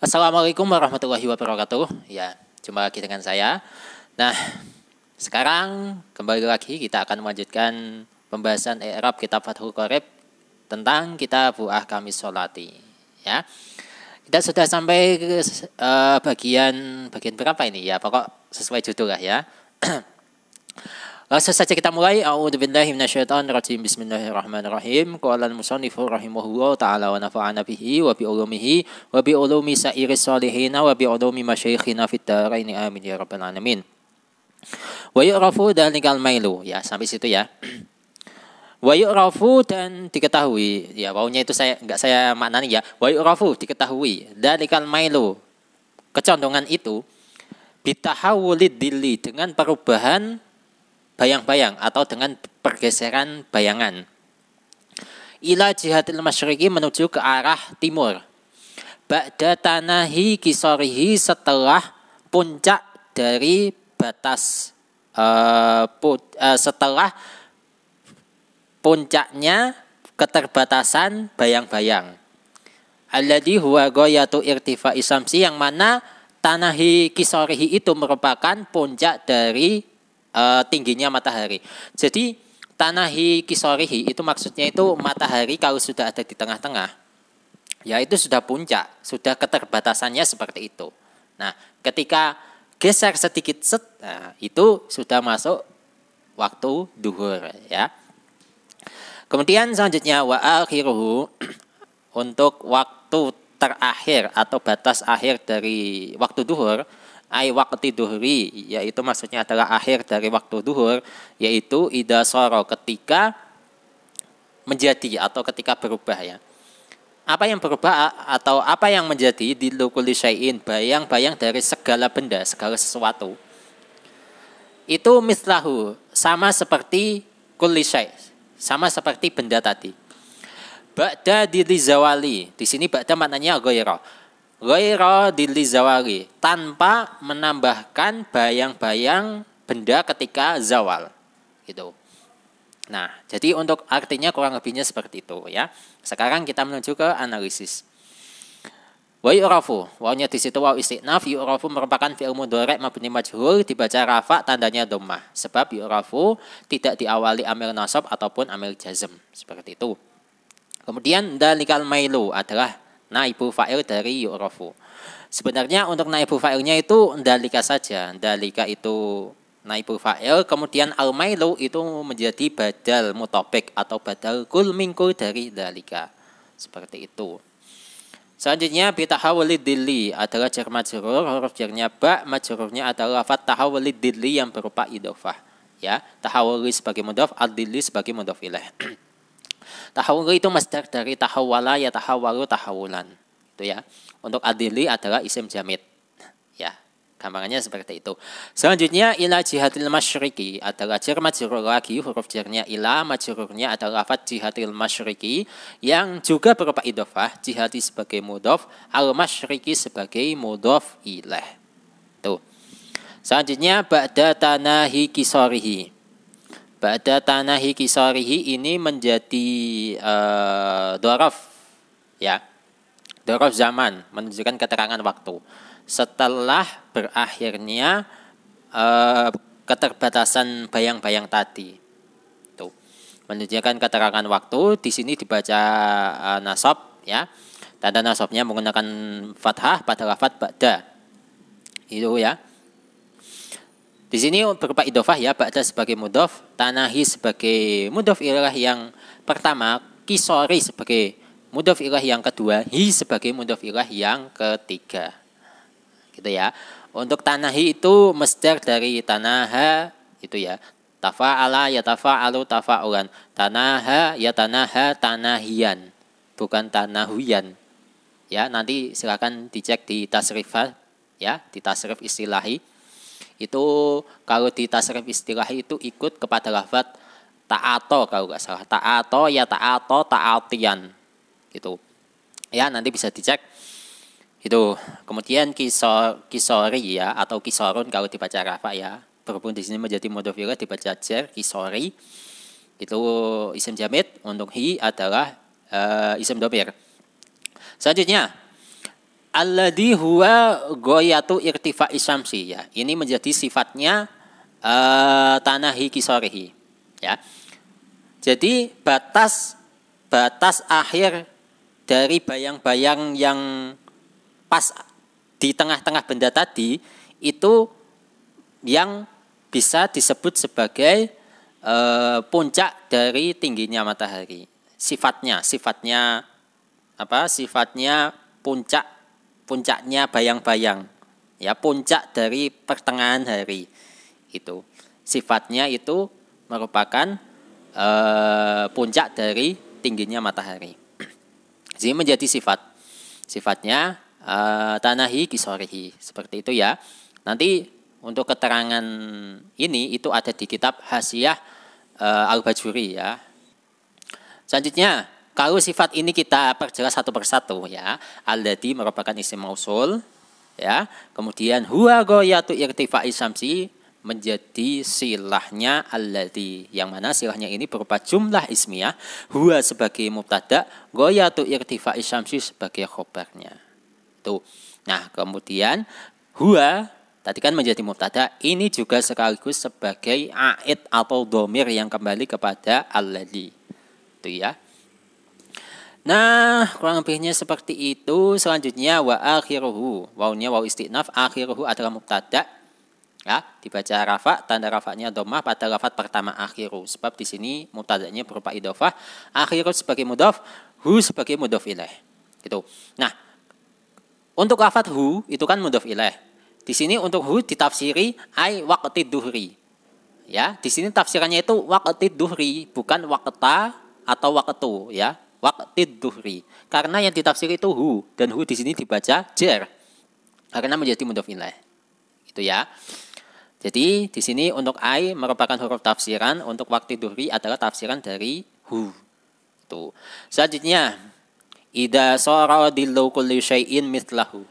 Assalamualaikum warahmatullahi wabarakatuh. Ya, jumpa lagi dengan saya. Nah, sekarang kembali lagi kita akan melanjutkan pembahasan i'rab kitab Fathul Qorib tentang kitab Ahkamis Sholati. Ya, kita sudah sampai ke bagian berapa ini ya? Pokok sesuai judul lah ya. Langsung saja kita mulai. A'udzubillahi minasyaitonirrajim. Bismillahirrahmanirrahim. Qala al-musannifu rahimahullahu ta'ala wa nafa'ana bihi wa bi ulumihi wa bi ulumi sa'iris sholihin wa bi ulumi masyayikhina fid dharain amin ya rabbal alamin. Wa yu'rafu dalikal mailu. Ya, sampai situ ya. Wa yu'rafu dan diketahui. Ya, wawunya itu enggak saya maknani ya. Wa yu'rafu diketahui dalikal mailu. Kecondongan itu bitahawulid dilli dengan perubahan bayang-bayang atau dengan pergeseran bayangan. Ila jihatil masyriqi menuju ke arah timur. Ba'da tanahi kisorihi setelah puncak dari batas setelah puncaknya keterbatasan bayang-bayang. Alladhi huwa ghayatu irtifa'i syamsi yang mana tanahi kisorihi itu merupakan puncak dari tingginya matahari. Jadi tanahi kisorihi itu maksudnya itu matahari kalau sudah ada di tengah-tengah, ya itu sudah puncak, sudah keterbatasannya seperti itu. Nah, ketika geser sedikit nah, itu sudah masuk waktu duhur ya. Kemudian selanjutnya wa akhiruhu untuk waktu terakhir atau batas akhir dari waktu duhur. Waqti duhri, yaitu maksudnya adalah akhir dari waktu duhur, yaitu idza sara ketika menjadi atau ketika berubah ya. Apa yang berubah atau apa yang menjadi di kulli syai'in, bayang-bayang dari segala benda, segala sesuatu. Itu mislahu, sama seperti kulli syai', sama seperti benda tadi. Ba'da dili zawali, di sini ba'da maknanya ghaira. Ghaira dili zawali, tanpa menambahkan bayang-bayang benda ketika zawal gitu. Nah, jadi untuk artinya kurang lebihnya seperti itu ya. Sekarang kita menuju ke analisis. Wa yu'rafu, wawnya di situ waw istinaf. Yu'rafu merupakan fi'il mudhari' mabni majhul, dibaca rafa, tandanya dhammah. Sebab yu'rafu tidak diawali amil nasab ataupun amil jazm, seperti itu. Kemudian dalikal mailu adalah naibu fa'il dari yu'rafu. Sebenarnya untuk naibu fa'ilnya itu dalika saja. Dalika itu naibu fa'il, kemudian al-mailu itu menjadi badal mutobik atau badal kul mingkul dari dalika. Seperti itu. Selanjutnya bitahawulid dilli adalah jar majrur, huruf jarnya ba, majrurnya adalah lafadz tahawulid dilli yang berupa idhofah. Ya, tahawuli sebagai mudhaf, ad-dilli sebagai mudhaf ilaih. Tahawul itu masdar dari tahawwala ya tahawwalu tahawulan. Itu ya. Untuk adili adalah isim jamid. Ya, gambarannya seperti itu. Selanjutnya ila jihatil masyriqi adalah jar majrur lagi, huruf jarnya ila, majrurnya adalah lafadz jihatil masyriqi yang juga berupa idhofah, jihati sebagai mudhaf, al masyriqi sebagai mudhaf ilaih. Tuh. Selanjutnya ba'da tanahi kisarihi. Ba'da tanahi kisarihi ini menjadi dhorof ya. Dhorof zaman, menunjukkan keterangan waktu. Setelah berakhirnya keterbatasan bayang-bayang tadi. Tuh. Menunjukkan keterangan waktu, di sini dibaca nasab ya. Tanda nasabnya menggunakan fathah pada lafadz ba'da. Itu ya. Di sini berupa idhofah ya, ba'da sebagai mudhaf, tanahi sebagai mudhaf ilaih yang pertama, kisori sebagai mudhaf ilaih yang kedua, hi sebagai mudhaf ilaih yang ketiga. Gitu ya. Untuk tanahi itu masdar dari tanaha itu ya. Tafa'ala ya tafa'alu tafa'ulan. Tanaha ya tanaha tanahian. Bukan tanahuyan. Ya, nanti silakan dicek di tasrifah ya, di tasrif istilahi. Itu kalau di tasrif istilah itu ikut kepada lafadz ta'ato kalau nggak salah. Ta'ato ya ta'ato ta'atian gitu. Ya, nanti bisa dicek. Itu. Kemudian kisori ya atau kisorun kalau dibaca rafa ya. Berhubung di sini menjadi mudhaf ilaih dibaca jar kisori. Itu isim jamid, untuk hi adalah isim dhamir. Selanjutnya alladzi huwa ghayatu irtifa'i syamsi ya. Ini menjadi sifatnya tanahi kisarihi ya. Jadi batas akhir dari bayang-bayang yang pas di tengah-tengah benda tadi itu yang bisa disebut sebagai puncak dari tingginya matahari. Sifatnya apa? Sifatnya puncaknya bayang-bayang. Ya, puncak dari pertengahan hari. Itu. Sifatnya itu merupakan puncak dari tingginya matahari. Jadi menjadi sifatnya tanahi kisorihi. Seperti itu ya. Nanti untuk keterangan ini itu ada di kitab Hasyiah Al-Bajuri ya. Selanjutnya, kalau sifat ini kita perjelas satu persatu ya. Alladzi merupakan isim mausul ya. Kemudian huwa ghayatu irtifa'i syamsi menjadi silahnya alladzi, yang mana silahnya ini berupa jumlah ismiyah, huwa sebagai mubtada, ghayatu irtifa'i syamsi sebagai khobarnya. Tuh. Nah, kemudian huwa tadi kan menjadi mubtada, ini juga sekaligus sebagai aid atau dhamir yang kembali kepada alladzi. Itu ya. Nah, kurang lebihnya seperti itu. Selanjutnya wa akhiruhu. Wawunya waw istinaf, akhiruhu adalah mubtada. Ya, dibaca rafa, tanda rafanya dhammah pada lafaz pertama akhiru. Sebab di sini mubtadanya berupa idhofah, akhiru sebagai mudhof, hu sebagai mudhof ilaih. Gitu. Nah, untuk lafaz hu itu kan mudhof ilaih. Di sini untuk hu ditafsiri ai waqtid duhri. Ya, di sini tafsirannya itu waqtid duhri, bukan waqta atau waqtu ya. Waqtid duhri. Karena yang ditafsiri itu hu dan hu di sini dibaca jar. Karena menjadi mudhof ilaih. Itu ya. Jadi di sini untuk ai merupakan huruf tafsiran, untuk waqtid duhri adalah tafsiran dari hu. Tuh. Selanjutnya idza sara dillu kulli syai'in mithlahu.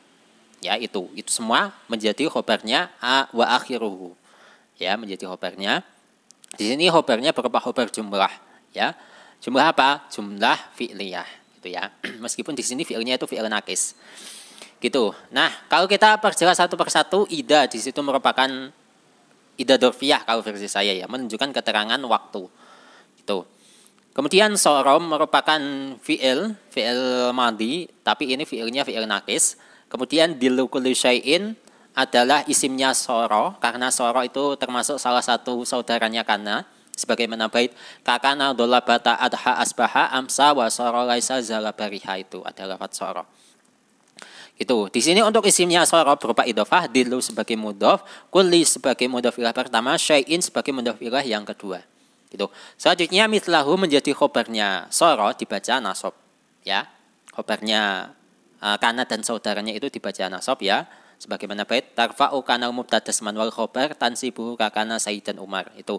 Ya, itu semua menjadi khobarnya a wa akhiruhu. Ya, menjadi khobarnya. Di sini khobarnya berupa khobar jumlah, ya. Jumlah apa? Jumlah fi'liyah, gitu ya. Meskipun di sini fi'ilnya itu fi'il nakis. Gitu. Nah, kalau kita perjelas satu persatu, ida di situ merupakan ida dorfiyah kalau versi saya ya, menunjukkan keterangan waktu. Gitu. Kemudian sorom merupakan fi'il madhi, tapi ini fi'ilnya fi'il nakis. Kemudian dillu kulli syai'in adalah isimnya soro, karena soro itu termasuk salah satu saudaranya kana, sebagaimana bait kakana dolabata adha asbaha amsa wa soro laisa zalabariha, itu adalah lafaz soro. Itu. Di sini untuk isimnya soro berupa idhofah, dillu sebagai mudhof, kulli sebagai mudhof ilah pertama, syai'in sebagai mudhof ilah yang kedua. Gitu. Selanjutnya mithlahu menjadi khobarnya soro dibaca nasab, ya. Khobarnya kana dan saudaranya itu dibaca nasab ya. Sebagaimana bait tarfa'u kana mubtada man wal khobar tansibuhu kakana Sayyidan Umar. Itu.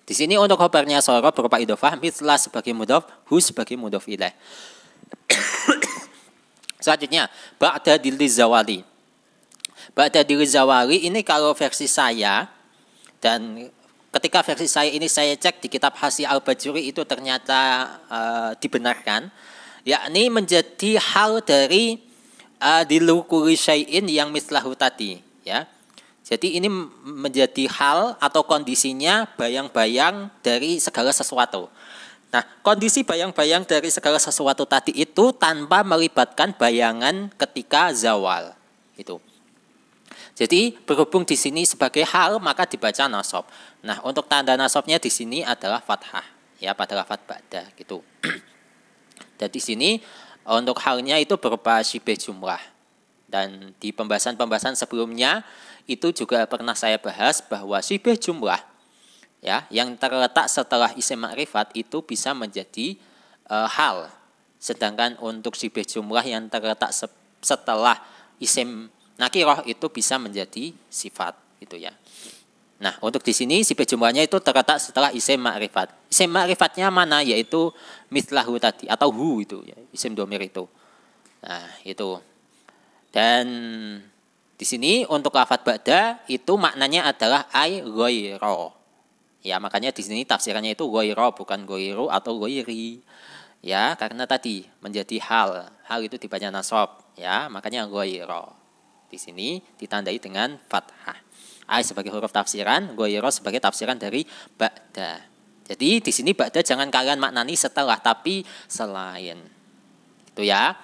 Di sini untuk khobarnya soro berupa idhofah, mithla sebagai mudhof, hu sebagai mudhof ilaih. Selanjutnya ba'da dilli zawali. Ba'da dilli zawali ini kalau versi saya, dan ketika versi saya ini saya cek di kitab Hasyiah Al-Bajuri itu ternyata dibenarkan, yakni menjadi hal dari dillu kulli syai'in yang mislahu tadi ya. Jadi ini menjadi hal atau kondisinya bayang-bayang dari segala sesuatu. Nah, kondisi bayang-bayang dari segala sesuatu tadi itu tanpa melibatkan bayangan ketika zawal. Itu. Jadi berhubung di sini sebagai hal maka dibaca nasab. Nah, untuk tanda nasabnya di sini adalah fathah ya, pada lafaz ba'da gitu. Dan di sini untuk halnya itu berupa syibeh jumlah. Dan di pembahasan-pembahasan sebelumnya itu juga pernah saya bahas bahwa syibeh jumlah ya yang terletak setelah isim ma'rifat itu bisa menjadi hal. Sedangkan untuk syibeh jumlah yang terletak setelah isim nakirah itu bisa menjadi sifat gitu ya. Nah, untuk di sini syibeh jumlahnya itu terletak setelah isim ma'rifat. Isim ma'rifatnya mana? Yaitu mithlahu tadi atau hu itu ya, isim dhamir itu. Nah, itu. Dan di sini untuk lafaz ba'da itu maknanya adalah ai ghairu. Ya, makanya di sini tafsirannya itu ghairu bukan ghairu atau ghairi. Ya, karena tadi menjadi hal. Hal itu dibaca nasab. Ya, makanya ghaira. Di sini ditandai dengan fathah. Ai sebagai huruf tafsiran, ghaira sebagai tafsiran dari ba'da. Jadi di sini ba'da jangan kalian maknani setelah, tapi selain. Itu ya.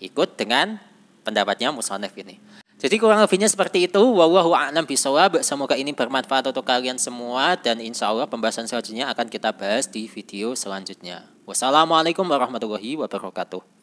Ikut dengan pendapatnya musannif ini. Jadi kurang lebihnya seperti itu. Wallahu a'lam bishawab. Semoga ini bermanfaat untuk kalian semua, dan insya Allah pembahasan selanjutnya akan kita bahas di video selanjutnya. Wassalamualaikum warahmatullahi wabarakatuh.